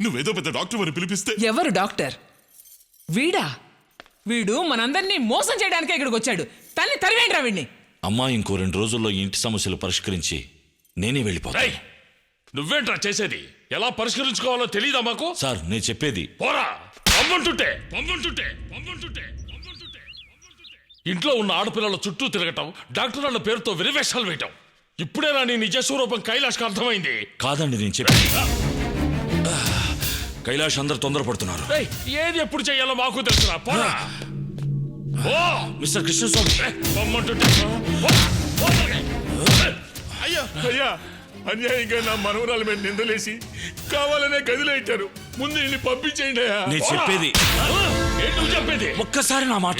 నువ్వేదో పెద్ద డాక్టర్ అని పిలిపిస్తే. ఎవరు డాక్టర్? వీడా? వీడు మనందరినీ మోసం చేయడానికే ఇక్కడికి వచ్చాడు. తన్ని తరివేంట్రా వీడిని. అమ్మా, ఇంకో 2 రోజుల్లో ఈ ఇంటి సమస్యలు పరిష్కరించి నేనే వెళ్ళిపోతా. నువ్వేంట్రా చేసేది? ఎలా పరిష్కరించుకోవాలో తెలీదా మాకు? సార్, నేను చెప్పేది పోరా. ఇంట్లో ఉన్న ఆడపిల్లల చుట్టూ తిరగటం, డాక్టర్ల పేరుతో విరవేషాలు వేయటం, ఇప్పుడేనా నీ నిజ స్వరూపం కైలాష్కి అర్థమైంది? కాదండి, నేను చెప్పేది. కైలాష్ అందరు తొందరపడుతున్నారు. ఏది ఎప్పుడు చెయ్యాలో మాకు తెలుసురా. పోరా. మిస్టర్ కృష్ణస్వామి, అయ్యా అయ్యా, అన్యాయంగా నా మనవరాల మీద నిందలేసి కావాలనే గదిలో ఇచ్చారు. ముందు ఇల్లు పంపించేయండి అయ్యా. నేను చెప్పేది ఒక్కసారి నా మాట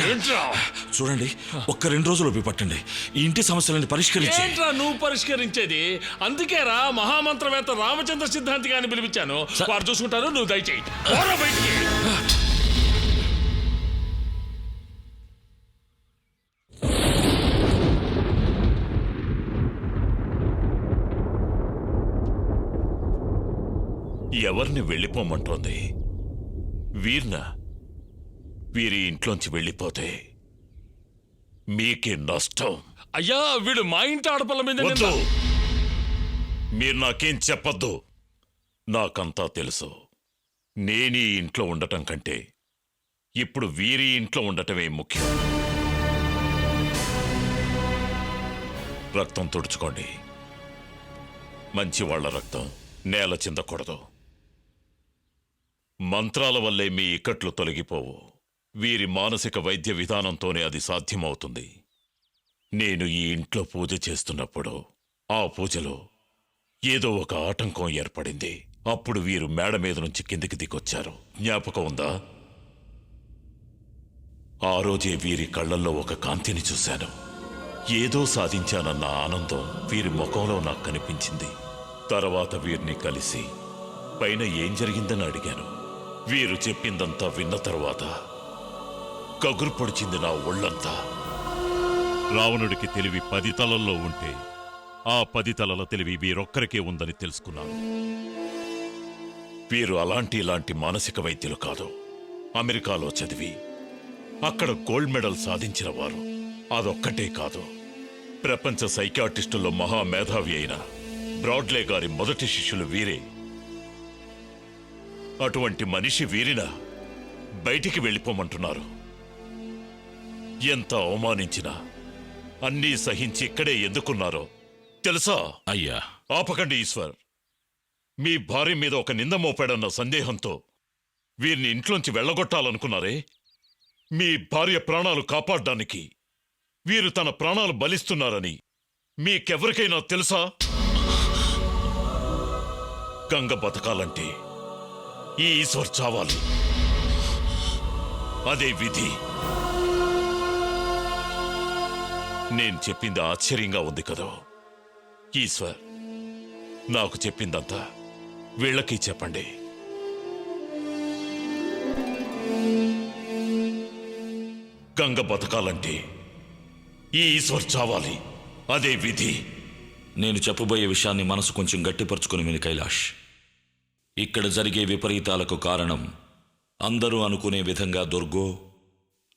చూడండి. ఒక్క 2 రోజులు ఒప్పి పట్టండి. ఈ ఇంటి సమస్యలను పరిష్కరించి. ఏంట్రా నువ్వు పరిష్కరించేది? అందుకేరా మహామంత్రవేత్త రామచంద్ర సిద్ధాంతి గారిని పిలిపించాను. వారు చూసుకుంటారు, నువ్వు దయచేయి. బయటికి ఎవరిని వెళ్ళిపోమంటోంది? వీర్నా? వీరి ఇంట్లోంచి వెళ్ళిపోతే మీకే నష్టం. అయ్యా, వీడు మా ఇంటి ఆడపిల్ల మీద వద్దు, మీరు నాకేం చెప్పొద్దు. నాకంతా తెలుసు. నేనీ ఇంట్లో ఉండటం కంటే ఇప్పుడు వీరి ఇంట్లో ఉండటమే ముఖ్యం. రక్తం తుడుచుకోండి. మంచి వాళ్ళ రక్తం నేల చిందకూడదు. మంత్రాల వల్లే మీ ఇక్కట్లు తొలగిపోవు. వీరి మానసిక వైద్య విధానంతోనే అది సాధ్యమవుతుంది. నేను ఈ ఇంట్లో పూజ చేస్తున్నప్పుడు ఆ పూజలో ఏదో ఒక ఆటంకం ఏర్పడింది. అప్పుడు వీరు మేడ మీద నుంచి కిందికి దిగొచ్చారు. జ్ఞాపకం ఉందా? ఆ రోజే వీరి కళ్ళల్లో ఒక కాంతిని చూశాను. ఏదో సాధించానన్న ఆనందం వీరి ముఖంలో నాకు కనిపించింది. తర్వాత వీరిని కలిసి పైన ఏం జరిగిందని అడిగాను. వీరు చెప్పిందంతా విన్న తర్వాత కగురు పొడిచింది నా ఒళ్ళంతా. రావణుడికి తెలివి 10 తలల్లో ఉంటే ఆ 10 తలల తెలివి వీరొక్కరికే ఉందని తెలుసుకున్నాను. వీరు ఇలాంటి మానసిక వైద్యులు కాదు. అమెరికాలో చదివి అక్కడ గోల్డ్ మెడల్ సాధించిన వారు. అదొక్కటే కాదు, ప్రపంచ సైకాట్రిస్టుల్లో మహామేధావి అయిన బ్రాడ్లే గారి మొదటి శిష్యులు వీరే. అటువంటి మనిషి వీరిన బయటికి వెళ్ళిపోమంటున్నారు. ఎంత అవమానించినా అన్నీ సహించి ఇక్కడే ఎందుకున్నారో తెలుసా? అయ్యా, ఆపకండి ఈశ్వర్. మీ భార్య మీద ఒక నింద మోపాడన్న సందేహంతో వీరిని ఇంట్లోంచి వెళ్ళగొట్టాలనుకున్నారే? మీ భార్య ప్రాణాలు కాపాడడానికి వీరు తన ప్రాణాలు బలిస్తున్నారని మీకెవరికైనా తెలుసా? గంగ బతకాలంటే ఈ ఈశ్వర్ చావాలి. అదే విధి. నేను చెప్పింది ఆశ్చర్యంగా ఉంది కదా? ఈశ్వర్ నాకు చెప్పిందంతా వీళ్ళకి చెప్పండి. గంగ బతకాలంటే ఈ ఈశ్వర్ చావాలి. అదే విధి. నేను చెప్పబోయే విషయాన్ని మనసు కొంచెం గట్టిపరుచుకుని విని కైలాష్. ఇక్కడ జరిగే విపరీతాలకు కారణం అందరూ అనుకునే విధంగా దుర్గో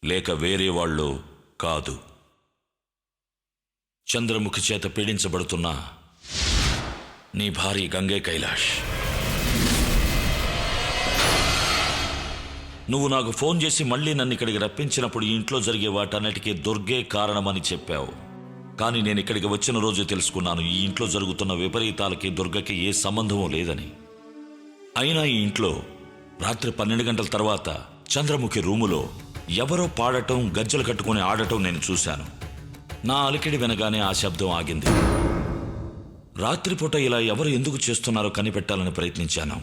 లేక వేరే వాళ్ళో కాదు. చంద్రముఖి చేత పీడించబడుతున్న నీ భార్య గంగే కైలాష్. నువ్వు నాకు ఫోన్ చేసి మళ్ళీ నన్ను ఇక్కడికి రప్పించినప్పుడు ఈ ఇంట్లో జరిగే వాటన్నిటికీ దుర్గే కారణమని చెప్పావు. కానీ నేను ఇక్కడికి వచ్చిన రోజు తెలుసుకున్నాను, ఈ ఇంట్లో జరుగుతున్న విపరీతాలకి దుర్గకి ఏ సంబంధమూ లేదని. అయినా ఈ ఇంట్లో రాత్రి 12 గంటల తర్వాత చంద్రముఖి రూములో ఎవరో పాడటం, గజ్జలు కట్టుకుని ఆడటం నేను చూశాను. నా అలికిడి వినగానే ఆ శబ్దం ఆగింది. రాత్రిపూట ఇలా ఎవరు ఎందుకు చేస్తున్నారో కనిపెట్టాలని ప్రయత్నించాను.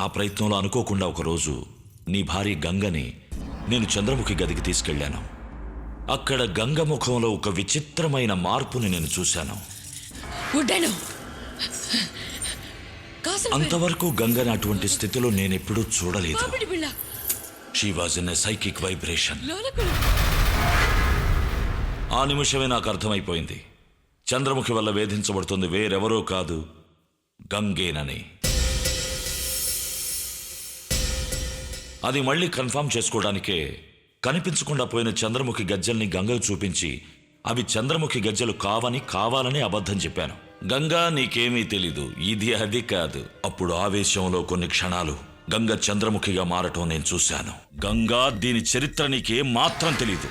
ఆ ప్రయత్నంలో అనుకోకుండా ఒకరోజు నీ భార్య గంగని నేను చంద్రముఖి గదికి తీసుకెళ్లాను. అక్కడ గంగ ముఖంలో ఒక విచిత్రమైన మార్పుని నేను చూశాను. అంతవరకు గంగని అటువంటి స్థితిలో నేనెప్పుడూ చూడలేదు. She was in a psychic vibration. ఆ నిమిషమే నాకు అర్థమైపోయింది, చంద్రముఖి వల్ల వేధించబడుతుంది వేరెవరో కాదు, గంగేనని. అది మళ్ళీ కన్ఫర్మ్ చేసుకోవడానికే కనిపించకుండా పోయిన చంద్రముఖి గజ్జల్ని గంగకు చూపించి అవి చంద్రముఖి గజ్జలు కావాలని అబద్ధం చెప్పాను. గంగా నీకేమీ తెలీదు, ఇది అది కాదు. అప్పుడు ఆవేశంలో కొన్ని క్షణాలు గంగ చంద్రముఖిగా మారటం నేను చూశాను. గంగా, దీని చరిత్ర నీకేం మాత్రం తెలీదు.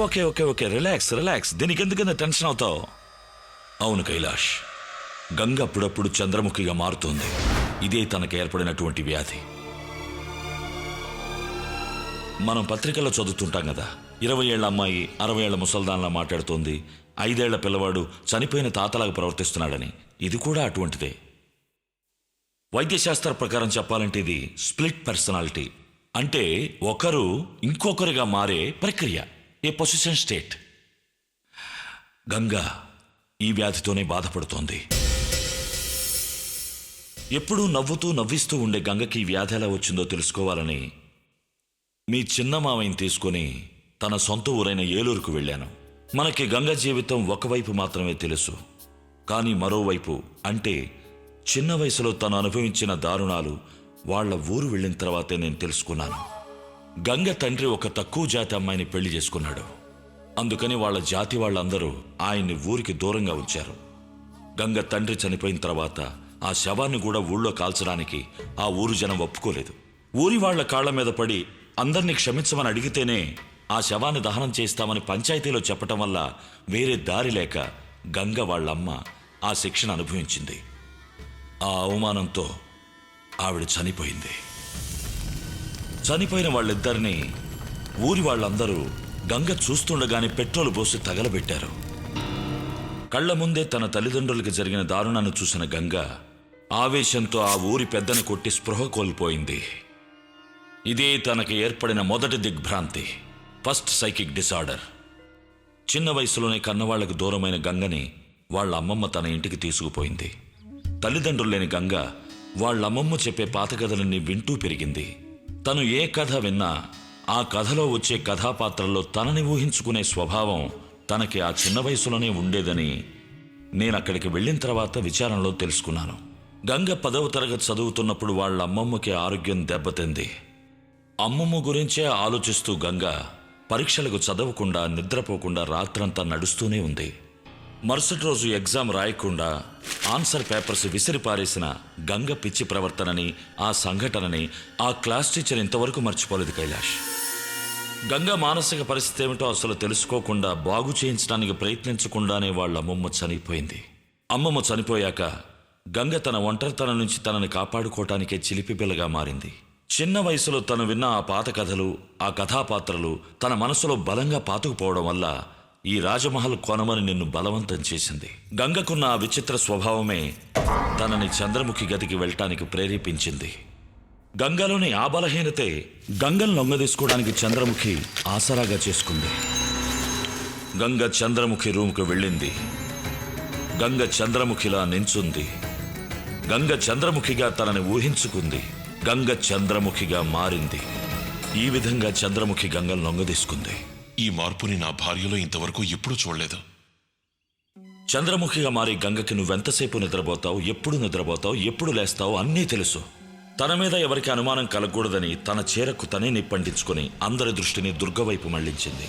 Okay okay okay, relax. దీనికి ఎందుకన్నా టెన్షన్ అవుతావు? అవును కైలాష్, గంగ అప్పుడప్పుడు చంద్రముఖిగా మారుతుంది. ఇదే తనకు ఏర్పడినటువంటి వ్యాధి. మనం పత్రికల్లో చదువుతుంటాం కదా, 20 ఏళ్ల అమ్మాయి 60 ఏళ్ల ముసల్దాన్లా మాట్లాడుతోంది, 5 ఏళ్ల పిల్లవాడు చనిపోయిన తాతలాగా ప్రవర్తిస్తున్నాడని. ఇది కూడా అటువంటిదే. వైద్యశాస్త్ర ప్రకారం చెప్పాలంటే ఇది స్ప్లిట్ పర్సనాలిటీ, అంటే ఒకరు ఇంకొకరిగా మారే ప్రక్రియ, ఏ పొసిషన్ స్టేట్. గంగా ఈ వ్యాధితోనే బాధపడుతోంది. ఎప్పుడూ నవ్విస్తూ ఉండే గంగకి ఈ వ్యాధి ఎలా వచ్చిందో తెలుసుకోవాలని మీ చిన్న మావయ్యని తీసుకుని తన సొంత ఊరైన ఏలూరుకు వెళ్ళాను. మనకి గంగ జీవితం ఒకవైపు మాత్రమే తెలుసు, కానీ మరోవైపు, అంటే చిన్న వయసులో తను అనుభవించిన దారుణాలు వాళ్ల ఊరు వెళ్ళిన తర్వాతే నేను తెలుసుకున్నాను. గంగ తండ్రి ఒక తక్కువ జాతి అమ్మాయిని పెళ్లి చేసుకున్నాడు. అందుకని వాళ్ళ జాతి వాళ్ళందరూ ఆయన్ని ఊరికి దూరంగా ఉంచారు. గంగ తండ్రి చనిపోయిన తర్వాత ఆ శవాన్ని కూడా ఊళ్ళో కాల్చడానికి ఆ ఊరు జనం ఒప్పుకోలేదు. ఊరి వాళ్ల కాళ్ల మీద పడి అందరినీ క్షమించమని అడిగితేనే ఆ శవాన్ని దహనం చేస్తామని పంచాయతీలో చెప్పటం వల్ల వేరే దారి లేక గంగ వాళ్ళమ్మ ఆ శిక్షను అనుభవించింది. ఆ అవమానంతో ఆవిడ చనిపోయింది. చనిపోయిన వాళ్ళిద్దరినీ ఊరి వాళ్ళందరూ గంగ చూస్తుండగానే పెట్రోలు పోసి తగలబెట్టారు. కళ్ల ముందే తన తల్లిదండ్రులకి జరిగిన దారుణాన్ని చూసిన గంగ ఆవేశంతో ఆ ఊరి పెద్దని కొట్టి స్పృహ కోల్పోయింది. ఇదే తనకి ఏర్పడిన మొదటి దిగ్భ్రాంతి, ఫస్ట్ సైకిక్ డిసార్డర్. చిన్న వయసులోనే కన్నవాళ్లకు దూరమైన గంగని వాళ్ళ అమ్మమ్మ తన ఇంటికి తీసుకుపోయింది. తల్లిదండ్రులు లేని గంగ వాళ్ళమ్మమ్మ చెప్పే పాత కథలన్నీ వింటూ పెరిగింది. తను ఏ కథ విన్నా ఆ కథలో వచ్చే కథాపాత్రల్లో తనని ఊహించుకునే స్వభావం తనకి ఆ చిన్న వయసులోనే ఉండేదని నేనక్కడికి వెళ్ళిన తర్వాత విచారణలో తెలుసుకున్నాను. గంగ 10వ తరగతి చదువుతున్నప్పుడు వాళ్ళ అమ్మమ్మకి ఆరోగ్యం దెబ్బతింది. అమ్మమ్మ గురించే ఆలోచిస్తూ గంగ పరీక్షలకు చదవకుండా నిద్రపోకుండా రాత్రంతా నడుస్తూనే ఉంది. మరుసటి రోజు ఎగ్జామ్ రాయకుండా ఆన్సర్ పేపర్స్ విసిరిపారేసిన గంగ పిచ్చి ప్రవర్తనని, ఆ సంఘటనని ఆ క్లాస్ టీచర్ ఇంతవరకు మర్చిపోలేదు కైలాష్. గంగ మానసిక పరిస్థితి ఏమిటో అసలు తెలుసుకోకుండా, బాగు చేయించడానికి ప్రయత్నించకుండానే వాళ్ళ అమ్మమ్మ చనిపోయింది. అమ్మమ్మ చనిపోయాక గంగ తన ఒంటరితనం నుంచి తనని కాపాడుకోవటానికే చిలిపిపిల్లగా మారింది. చిన్న వయసులో తను విన్న ఆ పాత కథలు, ఆ కథాపాత్రలు తన మనసులో బలంగా పాతుకుపోవడం వల్ల ఈ రాజమహల్ కొనమని నిన్ను బలవంతం చేసింది. గంగకున్న ఆ విచిత్ర స్వభావమే తనని చంద్రముఖి గదికి వెళ్ళటానికి ప్రేరేపించింది. గంగలోని ఆ బలహీనతే గంగను లొంగదీసుకోవడానికి చంద్రముఖి ఆసరాగా చేసుకుంది. గంగ చంద్రముఖి రూమ్కు వెళ్ళింది. గంగ చంద్రముఖిలా నించుంది. గంగ చంద్రముఖిగా తనని ఊహించుకుంది. గంగ చంద్రముఖిగా మారింది. ఈ విధంగా చంద్రముఖి గంగను లొంగదీసుకుంది. ఈ మార్పుని నా భార్యలో ఇంతవరకు ఎప్పుడూ చూడలేదు. చంద్రముఖిగా మారి గంగకి నువ్వెంతసేపు నిద్రపోతావు, ఎప్పుడు నిద్రపోతావు, ఎప్పుడు లేస్తావు అన్నీ తెలుసు. తన మీద ఎవరికి అనుమానం కలగకూడదని తన చీరకు తనే నిప్పంటించుకుని అందరి దృష్టిని దుర్గవైపు మళ్లించింది.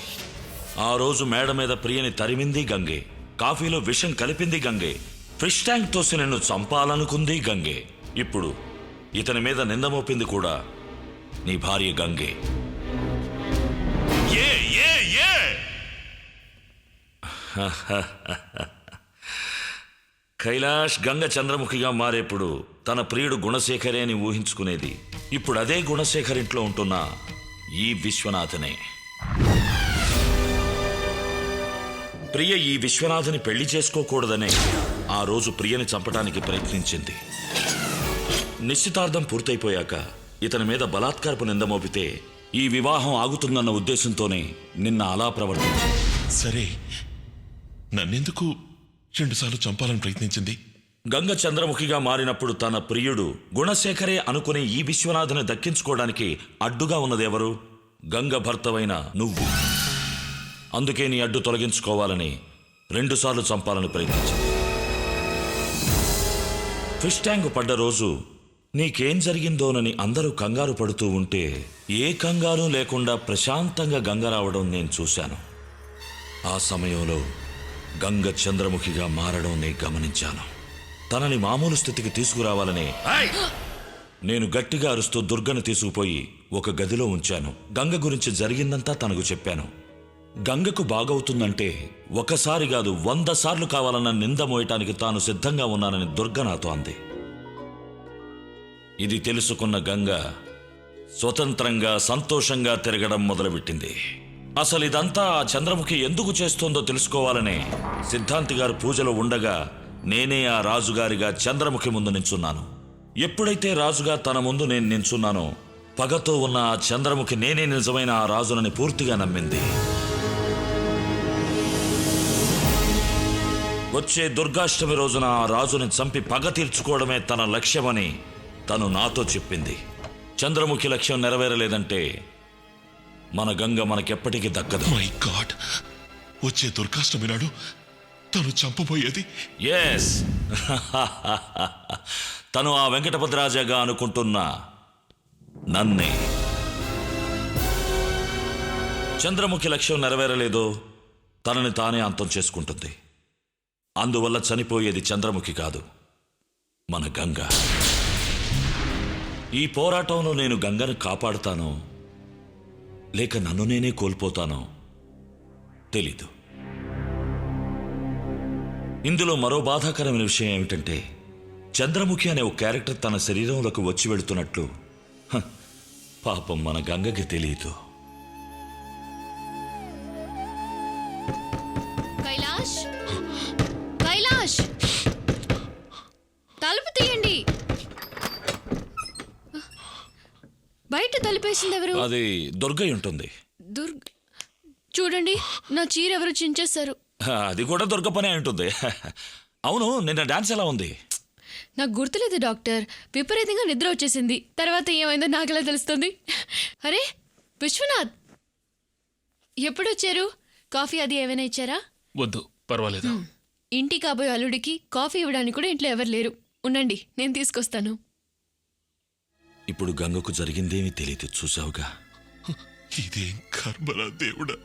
ఆ రోజు మేడ మీద ప్రియని తరిమింది గంగే. కాఫీలో విషం కలిపింది గంగే. ఫిష్ ట్యాంక్ తోసి నిన్ను చంపాలనుకుంది గంగే. ఇప్పుడు ఇతని మీద నింద మోపింది కూడా నీ భార్య గంగే. కైలాష్ గంగ చంద్రముఖిగా మారేప్పుడు తన ప్రియుడు గుణశేఖరే అని ఊహించుకునేది ఇప్పుడు అదే గుణశేఖర్ ఇంట్లో ఉంటున్న ఈ విశ్వనాథనే. ప్రియ ఈ విశ్వనాథని పెళ్లి చేసుకోకూడదనే ఆ రోజు ప్రియని చంపడానికి ప్రయత్నించింది. నిశ్చితార్థం పూర్తయిపోయాక ఇతని మీద బలాత్కారపు నింద మోపితే ఈ వివాహం ఆగుతుందన్న ఉద్దేశంతోనే నిన్న అలా ప్రవర్తించింది. సరే, నన్నెందుకు 2 సార్లు చంపాలని ప్రయత్నించింది? గంగ చంద్రముఖిగా మారినప్పుడు తన ప్రియుడు గుణశేఖరే అనుకుని ఈ విశ్వనాథని దక్కించుకోవడానికి అడ్డుగా ఉన్నదెవరు? గంగ భర్తవైన నువ్వు. అందుకే నీ అడ్డు తొలగించుకోవాలని 2 సార్లు చంపాలని ప్రయత్నించింది. ఫిష్ ట్యాంక్ పడ్డ రోజు నీకేం జరిగిందోనని అందరూ కంగారు పడుతూ ఉంటే ఏ కంగారు లేకుండా ప్రశాంతంగా గంగ రావడం నేను చూశాను. ఆ సమయంలో గంగ చంద్రముఖిగా మారడం నేను గమనించాను. తనని మామూలు స్థితికి తీసుకురావాలని నేను గట్టిగా అరుస్తూ దుర్గను తీసుకుపోయి ఒక గదిలో ఉంచాను. గంగ గురించి జరిగిందంతా తనకు చెప్పాను. గంగకు బాగవుతుందంటే ఒకసారి కాదు 100 సార్లు కావాలన్న నింద మోయటానికి తాను సిద్ధంగా ఉన్నానని దుర్గ నాతో అంది. ఇది తెలుసుకున్న గంగ స్వతంత్రంగా సంతోషంగా తిరగడం మొదలుపెట్టింది. అసలు ఇదంతా ఆ చంద్రముఖి ఎందుకు చేస్తోందో తెలుసుకోవాలనే సిద్ధాంతి గారు పూజలో ఉండగా నేనే ఆ రాజుగారిగా చంద్రముఖి ముందు నించున్నాను. ఎప్పుడైతే రాజుగా తన ముందు నేను నించున్నానో పగతో ఉన్న ఆ చంద్రముఖి నేనే నిజమైన ఆ రాజునని పూర్తిగా నమ్మింది. వచ్చే దుర్గాష్టమి రోజున ఆ రాజుని చంపి పగ తీర్చుకోవడమే తన లక్ష్యమని తను నాతో చెప్పింది. చంద్రముఖి లక్ష్యం నెరవేరలేదంటే మన గంగ మనకెప్పటికీ దక్కదు. మై గాడ్, వచ్చే దుర్గాష్టమి నాడు తను చంపబోయేది ఎస్ తను ఆ వెంకటపతిరాజాగా అనుకుంటున్న నన్నే. చంద్రముఖి లక్ష్యం నెరవేరలేదో తనని తానే అంతం చేసుకుంటుంది. అందువల్ల చనిపోయేది చంద్రముఖి కాదు, మన గంగ. ఈ పోరాటంలో నేను గంగను కాపాడుతానో లేక నన్ను నేనే కోల్పోతానో తెలీదు. ఇందులో మరో బాధాకరమైన విషయం ఏమిటంటే చంద్రముఖి అనే ఒక క్యారెక్టర్ తన శరీరంలోకి వచ్చి వెళుతున్నట్లు పాపం మన గంగకి తెలియదు. కైలాష్, కైలాష్, తలుపు తీయండి. బయట తలుపేసింది ఎవరు? అది దుర్గై ఉంటుంది. చూడండి, నా చీర ఎవరు చించేశారు. అది కూడా దుర్గ పనే ఉంటుంది. అవును, నిన్న డాన్స్ ఎలా ఉంది? నాకు గుర్తులేదు డాక్టర్. విపరీతంగా నిద్ర వచ్చేసింది. తర్వాత ఏమైందో నాకెలా తెలుస్తుంది? అరే విశ్వనాథ్, ఎప్పుడొచ్చారు? కాఫీ అది ఏమైనా ఇచ్చారా? వద్దు, పర్వాలేదు. ఇంటి కాబోయే అల్లుడికి కాఫీ ఇవ్వడానికి కూడా ఇంట్లో ఎవరు లేరు. ఉండండి, నేను తీసుకొస్తాను. ఇప్పుడు గంగకు జరిగిందేమీ తెలియదు, చూసావుగా. ఇదేం కర్మరా దేవుడా.